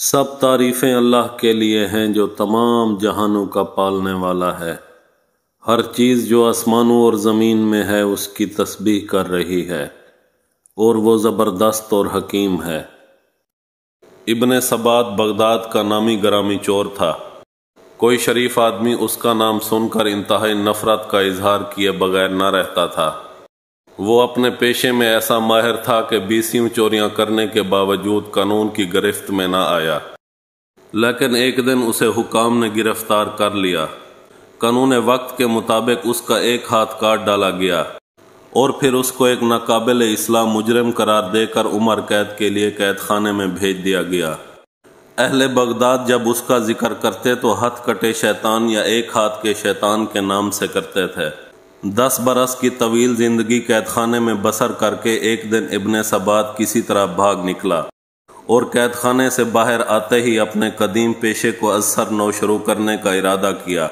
سب تعریفیں اللہ کے لیے ہیں جو تمام جہانوں کا پالنے والا ہے۔ ہر چیز جو آسمانوں اور زمین میں ہے اس کی تسبیح کر رہی ہے، اور وہ زبردست اور حکیم ہے۔ ابن سبات بغداد کا نامی گرامی چور تھا۔ کوئی شریف آدمی اس کا نام سن کر انتہائی نفرت کا اظہار کیے بغیر نہ رہتا تھا۔ وہ اپنے پیشے میں ایسا ماہر تھا کہ 20 چوریاں کرنے کے باوجود قانون کی گرفت میں نہ آیا، لیکن ایک دن اسے حکام نے گرفتار کر لیا۔ قانون وقت کے مطابق اس کا ایک ہاتھ کاٹ ڈالا گیا اور پھر اس کو ایک ناقابل اصلاح مجرم قرار دے کر عمر قید کے لیے قید خانے میں بھیج دیا گیا۔ اہل بغداد جب اس کا ذکر کرتے تو ہتھ کٹے شیطان یا ایک ہاتھ کے شیطان کے نام سے کرتے تھے۔ 10 برس کی طویل زندگی قید خانے میں بسر کر کے ایک دن ابن سبات کسی طرح بھاگ نکلا اور قید خانے سے باہر آتے ہی اپنے قدیم پیشے کو از سر نو شروع کرنے کا ارادہ کیا۔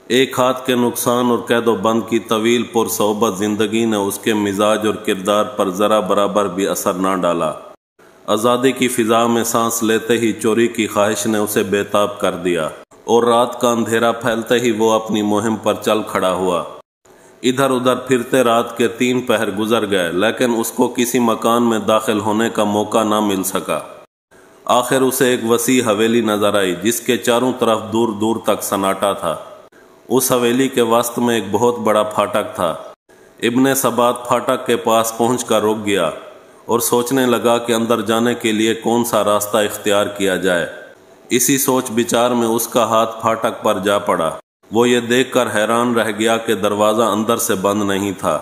ایک ہاتھ کے نقصان اور قید و بند کی طویل پرصحبت زندگی نے اس کے مزاج اور کردار پر ذرا برابر بھی اثر نہ ڈالا۔ آزادی کی فضا میں سانس لیتے ہی چوری کی خواہش نے اسے بے تاب کر دیا اور رات کا اندھیرا پھیلتے ہی وہ اپنی مہم پر چل کھڑا ہوا۔ ادھر ادھر پھرتے رات کے 3 پہر گزر گئے، لیکن اس کو کسی مکان میں داخل ہونے کا موقع نہ مل سکا۔ آخر اسے ایک وسیع حویلی نظر آئی جس کے چاروں طرف دور دور تک سناٹا تھا۔ اس حویلی کے وسط میں ایک بہت بڑا پھاٹک تھا۔ ابن سبات پھاٹک کے پاس پہنچ کر رک گیا اور سوچنے لگا کہ اندر جانے کے لیے کون سا راستہ اختیار کیا جائے۔ اسی سوچ بچار میں اس کا ہاتھ پھاٹک پر جا پڑا۔ وہ یہ دیکھ کر حیران رہ گیا کہ دروازہ اندر سے بند نہیں تھا۔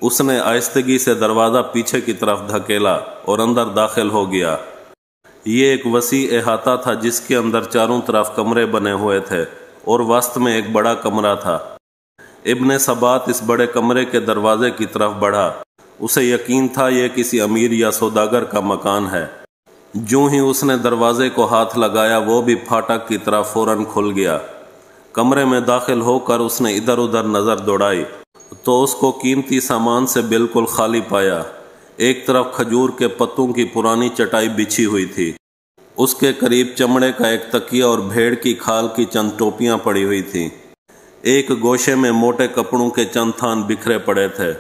اس نے آہستگی سے دروازہ پیچھے کی طرف دھکیلا اور اندر داخل ہو گیا۔ یہ ایک وسیع احاطہ تھا جس کے اندر چاروں طرف کمرے بنے ہوئے تھے اور وسط میں ایک بڑا کمرہ تھا۔ ابن سبات اس بڑے کمرے کے دروازے کی طرف بڑھا۔ اسے یقین تھا یہ کسی امیر یا سوداگر کا مکان ہے۔ جوں ہی اس نے دروازے کو ہاتھ لگایا وہ بھی پھاٹک کی طرف فوراً کھل گیا۔ کمرے میں داخل ہو کر اس نے ادھر ادھر نظر دوڑائی تو اس کو قیمتی سامان سے بالکل خالی پایا۔ ایک طرف کھجور کے پتوں کی پرانی چٹائی بچھی ہوئی تھی، اس کے قریب چمڑے کا ایک تکیہ اور بھیڑ کی کھال کی چند ٹوپیاں پڑی ہوئی تھیں۔ ایک گوشے میں موٹے کپڑوں کے چند تھان بکھرے پڑے تھے۔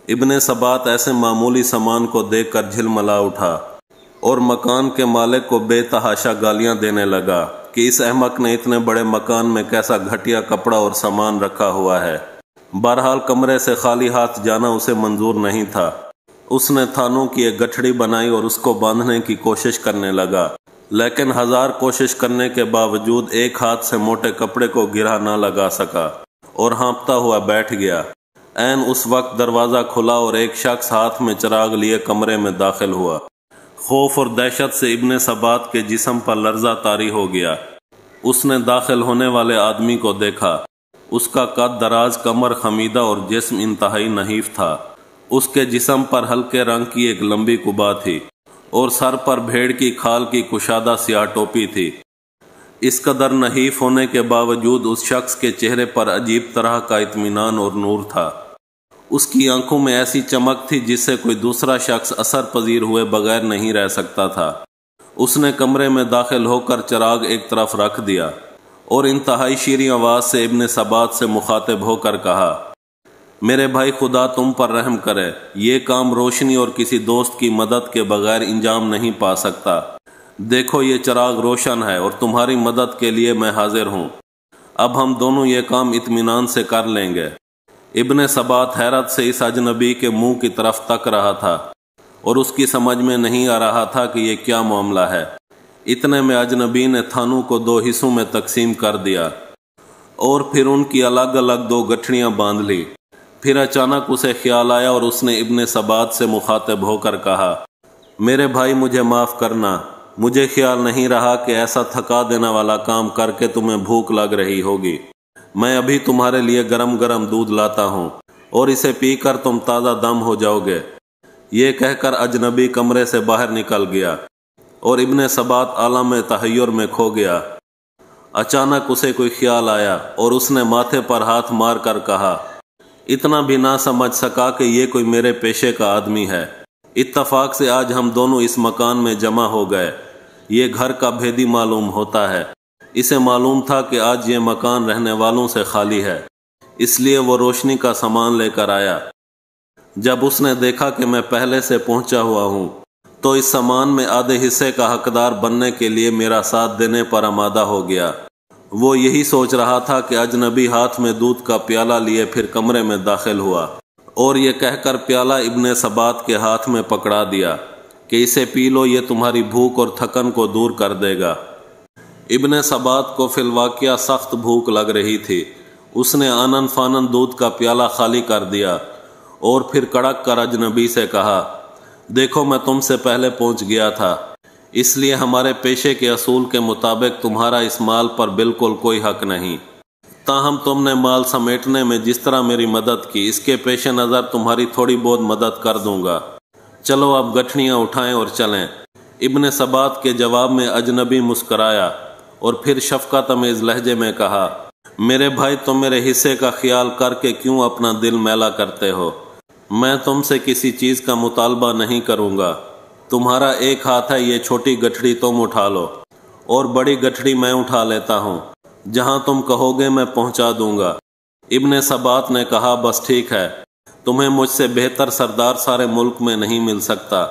ابن سبات ایسے معمولی سامان کو دیکھ کر جھلملا اٹھا اور مکان کے مالک کو بے تحاشا گالیاں دینے لگا کہ اس احمق نے اتنے بڑے مکان میں کیسا گھٹیا کپڑا اور سامان رکھا ہوا ہے۔ بہرحال کمرے سے خالی ہاتھ جانا اسے منظور نہیں تھا۔ اس نے تھانوں کی ایک گٹھڑی بنائی اور اس کو باندھنے کی کوشش کرنے لگا، لیکن 1000 کوشش کرنے کے باوجود ایک ہاتھ سے موٹے کپڑے کو گرہ نہ لگا سکا اور ہانپتا ہوا بیٹھ گیا۔ عین اس وقت دروازہ کھلا اور ایک شخص ہاتھ میں چراغ لیے کمرے میں داخل ہوا۔ خوف اور دہشت سے ابن سبات کے جسم پر لرزہ طاری ہو گیا۔ اس نے داخل ہونے والے آدمی کو دیکھا۔ اس کا قد دراز، کمر خمیدہ اور جسم انتہائی نحیف تھا۔ اس کے جسم پر ہلکے رنگ کی ایک لمبی قبا تھی اور سر پر بھیڑ کی کھال کی کشادہ سیاہ ٹوپی تھی۔ اس قدر نحیف ہونے کے باوجود اس شخص کے چہرے پر عجیب طرح کا اطمینان اور نور تھا۔ اس کی آنکھوں میں ایسی چمک تھی جس سے کوئی دوسرا شخص اثر پذیر ہوئے بغیر نہیں رہ سکتا تھا۔ اس نے کمرے میں داخل ہو کر چراغ ایک طرف رکھ دیا اور انتہائی شیریں آواز سے ابن سبات سے مخاطب ہو کر کہا، میرے بھائی، خدا تم پر رحم کرے، یہ کام روشنی اور کسی دوست کی مدد کے بغیر انجام نہیں پا سکتا۔ دیکھو یہ چراغ روشن ہے اور تمہاری مدد کے لیے میں حاضر ہوں۔ اب ہم دونوں یہ کام اطمینان سے کر لیں گے۔ ابن سبات حیرت سے اس اجنبی کے منہ کی طرف تک رہا تھا اور اس کی سمجھ میں نہیں آ رہا تھا کہ یہ کیا معاملہ ہے۔ اتنے میں اجنبی نے تھانوں کو 2 حصوں میں تقسیم کر دیا اور پھر ان کی الگ الگ 2 گٹھڑیاں باندھ لی۔ پھر اچانک اسے خیال آیا اور اس نے ابن سبات سے مخاطب ہو کر کہا، میرے بھائی، مجھے معاف کرنا۔ مجھے خیال نہیں رہا کہ ایسا تھکا دینے والا کام کر کے تمہیں بھوک لگ رہی ہوگی۔ میں ابھی تمہارے لیے گرم گرم دودھ لاتا ہوں اور اسے پی کر تم تازہ دم ہو جاؤ گے۔ یہ کہہ کر اجنبی کمرے سے باہر نکل گیا اور ابن سبات عالم تحیر میں کھو گیا۔ اچانک اسے کوئی خیال آیا اور اس نے ماتھے پر ہاتھ مار کر کہا، اتنا بھی نہ سمجھ سکا کہ یہ کوئی میرے پیشے کا آدمی ہے۔ اتفاق سے آج ہم دونوں اس مکان میں جمع ہو گئے۔ یہ گھر کا بھیدی معلوم ہوتا ہے۔ اسے معلوم تھا کہ آج یہ مکان رہنے والوں سے خالی ہے، اس لیے وہ روشنی کا سامان لے کر آیا۔ جب اس نے دیکھا کہ میں پہلے سے پہنچا ہوا ہوں تو اس سامان میں آدھے حصے کا حقدار بننے کے لیے میرا ساتھ دینے پر آمادہ ہو گیا۔ وہ یہی سوچ رہا تھا کہ اجنبی ہاتھ میں دودھ کا پیالہ لیے پھر کمرے میں داخل ہوا اور یہ کہہ کر پیالہ ابن سبات کے ہاتھ میں پکڑا دیا کہ اسے پی لو، یہ تمہاری بھوک اور تھکن کو دور کر دے گا۔ ابن سبات کو فی الواقعہ سخت بھوک لگ رہی تھی۔ اس نے آنن فانن دودھ کا پیالہ خالی کر دیا اور پھر کڑک کر اجنبی سے کہا، دیکھو میں تم سے پہلے پہنچ گیا تھا، اس لیے ہمارے پیشے کے اصول کے مطابق تمہارا اس مال پر بالکل کوئی حق نہیں۔ تاہم تم نے مال سمیٹنے میں جس طرح میری مدد کی، اس کے پیش نظر تمہاری تھوڑی بہت مدد کر دوں گا۔ چلو اب گٹھڑیاں اٹھائیں اور چلیں۔ ابن سبات کے جواب میں اجنبی مسکرایا اور پھر شفقت آمیز لہجے میں کہا، میرے بھائی تم میرے حصے کا خیال کر کے کیوں اپنا دل میلا کرتے ہو؟ میں تم سے کسی چیز کا مطالبہ نہیں کروں گا۔ تمہارا ایک ہاتھ ہے، یہ چھوٹی گٹھڑی تم اٹھا لو اور بڑی گٹھڑی میں اٹھا لیتا ہوں، جہاں تم کہو گے میں پہنچا دوں گا۔ ابن سبات نے کہا، بس ٹھیک ہے، تمہیں مجھ سے بہتر سردار سارے ملک میں نہیں مل سکتا۔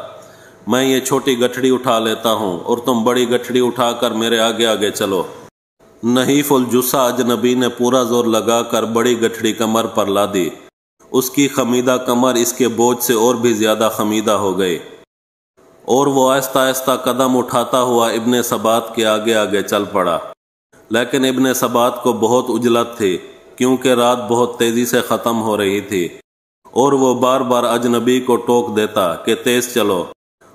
میں یہ چھوٹی گٹھڑی اٹھا لیتا ہوں اور تم بڑی گٹھڑی اٹھا کر میرے آگے آگے چلو۔ نحیف الجثہ اجنبی نے پورا زور لگا کر بڑی گٹھڑی کمر پر لا دی۔ اس کی خمیدہ کمر اس کے بوجھ سے اور بھی زیادہ خمیدہ ہو گئی اور وہ آہستہ آہستہ قدم اٹھاتا ہوا ابن سبات کے آگے آگے چل پڑا۔ لیکن ابن سبات کو بہت عجلت تھی، کیونکہ رات بہت تیزی سے ختم ہو رہی تھی اور وہ بار بار اجنبی کو ٹوک دیتا کہ تیز چلو۔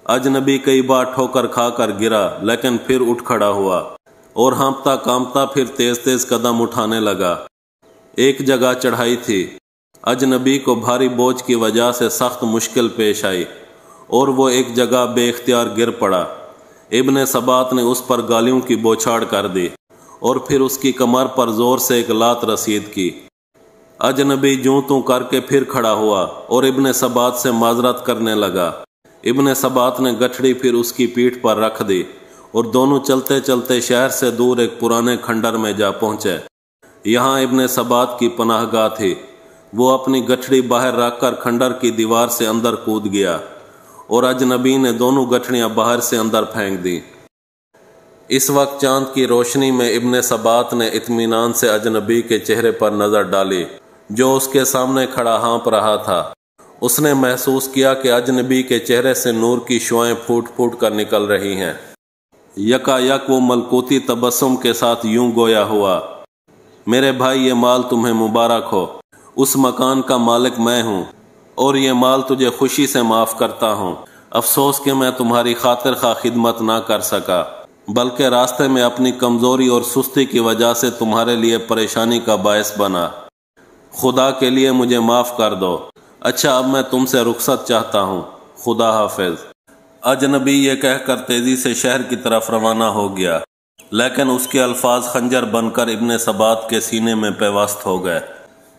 اجنبی کئی بار ٹھوکر کھا کر گرا، لیکن پھر اٹھ کھڑا ہوا اور ہانپتا کانپتا پھر تیز تیز قدم اٹھانے لگا۔ ایک جگہ چڑھائی تھی، اجنبی کو بھاری بوجھ کی وجہ سے سخت مشکل پیش آئی اور وہ ایک جگہ بے اختیار گر پڑا۔ ابن سبات نے اس پر گالیوں کی بوچھاڑ کر دی اور پھر اس کی کمر پر زور سے ایک لات رسید کی۔ اجنبی جوں توں کر کے پھر کھڑا ہوا اور ابن سبات سے معذرت کرنے لگا۔ ابن سبات نے گٹھڑی پھر اس کی پیٹھ پر رکھ دی اور دونوں چلتے چلتے شہر سے دور ایک پرانے کھنڈر میں جا پہنچے۔ یہاں ابن سبات کی پناہ گاہ تھی۔ وہ اپنی گٹھڑی باہر رکھ کر کھنڈر کی دیوار سے اندر کود گیا اور اجنبی نے دونوں گٹھڑیاں باہر سے اندر پھینک دیں۔ اس وقت چاند کی روشنی میں ابن سبات نے اطمینان سے اجنبی کے چہرے پر نظر ڈالی، جو اس کے سامنے کھڑا ہانپ رہا تھا۔ اس نے محسوس کیا کہ اجنبی کے چہرے سے نور کی شعائیں پھوٹ پھوٹ کر نکل رہی ہیں۔ یکا یک وہ ملکوتی تبسم کے ساتھ یوں گویا ہوا، میرے بھائی یہ مال تمہیں مبارک ہو، اس مکان کا مالک میں ہوں اور یہ مال تجھے خوشی سے معاف کرتا ہوں۔ افسوس کہ میں تمہاری خاطر خواہ خدمت نہ کر سکا، بلکہ راستے میں اپنی کمزوری اور سستی کی وجہ سے تمہارے لیے پریشانی کا باعث بنا۔ خدا کے لیے مجھے معاف کر دو۔ اچھا اب میں تم سے رخصت چاہتا ہوں، خدا حافظ۔ اجنبی یہ کہہ کر تیزی سے شہر کی طرف روانہ ہو گیا، لیکن اس کے الفاظ خنجر بن کر ابن سبات کے سینے میں پیوست ہو گئے۔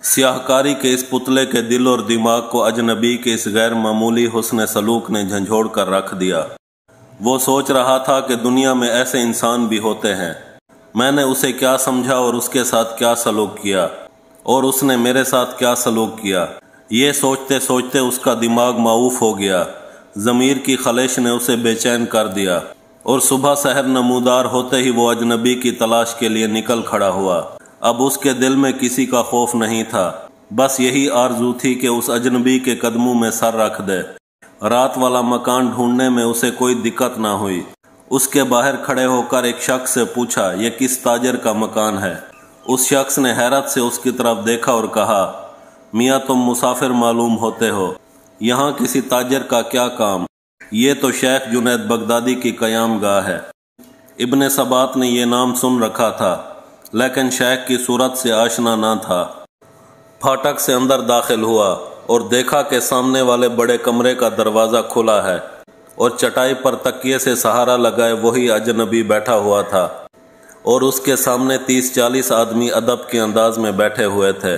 سیاہ کاری کے اس پتلے کے دل اور دماغ کو اجنبی کے اس غیر معمولی حسن سلوک نے جھنجھوڑ کر رکھ دیا۔ وہ سوچ رہا تھا کہ دنیا میں ایسے انسان بھی ہوتے ہیں، میں نے اسے کیا سمجھا اور اس کے ساتھ کیا سلوک کیا، اور اس نے میرے ساتھ کیا سلوک کیا۔ یہ سوچتے سوچتے اس کا دماغ معوف ہو گیا، ضمیر کی خلش نے اسے بے چین کر دیا اور صبح سحر نمودار ہوتے ہی وہ اجنبی کی تلاش کے لیے نکل کھڑا ہوا۔ اب اس کے دل میں کسی کا خوف نہیں تھا، بس یہی آرزو تھی کہ اس اجنبی کے قدموں میں سر رکھ دے۔ رات والا مکان ڈھونڈنے میں اسے کوئی دقت نہ ہوئی۔ اس کے باہر کھڑے ہو کر ایک شخص سے پوچھا، یہ کس تاجر کا مکان ہے؟ اس شخص نے حیرت سے اس کی طرف دیکھا اور کہا، میاں تم مسافر معلوم ہوتے ہو، یہاں کسی تاجر کا کیا کام؟ یہ تو شیخ جنید بغدادی کی قیام گاہ ہے۔ ابن سبات نے یہ نام سن رکھا تھا، لیکن شیخ کی صورت سے آشنا نہ تھا۔ پھاٹک سے اندر داخل ہوا اور دیکھا کہ سامنے والے بڑے کمرے کا دروازہ کھلا ہے اور چٹائی پر تکیے سے سہارا لگائے وہی اجنبی بیٹھا ہوا تھا اور اس کے سامنے 30-40 آدمی ادب کے انداز میں بیٹھے ہوئے تھے۔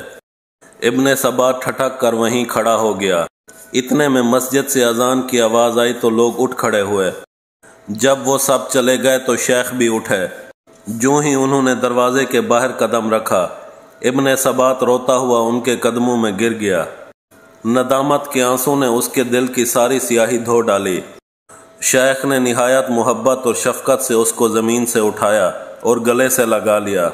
ابن سبات ٹھٹک کر وہیں کھڑا ہو گیا۔ اتنے میں مسجد سے اذان کی آواز آئی تو لوگ اٹھ کھڑے ہوئے۔ جب وہ سب چلے گئے تو شیخ بھی اٹھے۔ جو ہی انہوں نے دروازے کے باہر قدم رکھا، ابن ثبات روتا ہوا ان کے قدموں میں گر گیا۔ ندامت کے آنسوں نے اس کے دل کی ساری سیاہی دھو ڈالی۔ شیخ نے نہایت محبت اور شفقت سے اس کو زمین سے اٹھایا اور گلے سے لگا لیا۔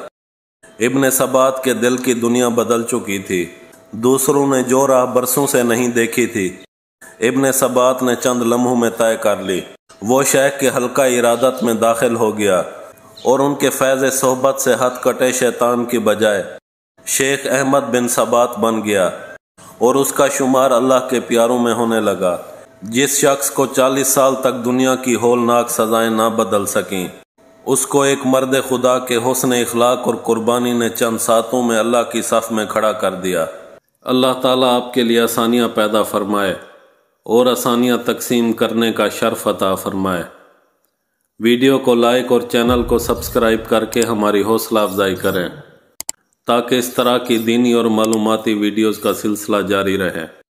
ابن ثبات کے دل کی دنیا بدل چکی تھی۔ دوسروں نے جو راہ برسوں سے نہیں دیکھی تھی، ابن ثبات نے چند لمحوں میں طے کر لی۔ وہ شیخ کے حلقہ ارادت میں داخل ہو گیا اور ان کے فیض صحبت سے ہتھ کٹے شیطان کی بجائے شیخ احمد بن ثبات بن گیا اور اس کا شمار اللہ کے پیاروں میں ہونے لگا۔ جس شخص کو 40 سال تک دنیا کی ہولناک سزائیں نہ بدل سکیں، اس کو ایک مرد خدا کے حسن اخلاق اور قربانی نے چند ساتوں میں اللہ کی صف میں کھڑا کر دیا۔ اللہ تعالیٰ آپ کے لیے آسانیاں پیدا فرمائے اور آسانیاں تقسیم کرنے کا شرف عطا فرمائے۔ ویڈیو کو لائک اور چینل کو سبسکرائب کر کے ہماری حوصلہ افزائی کریں تاکہ اس طرح کی دینی اور معلوماتی ویڈیوز کا سلسلہ جاری رہے۔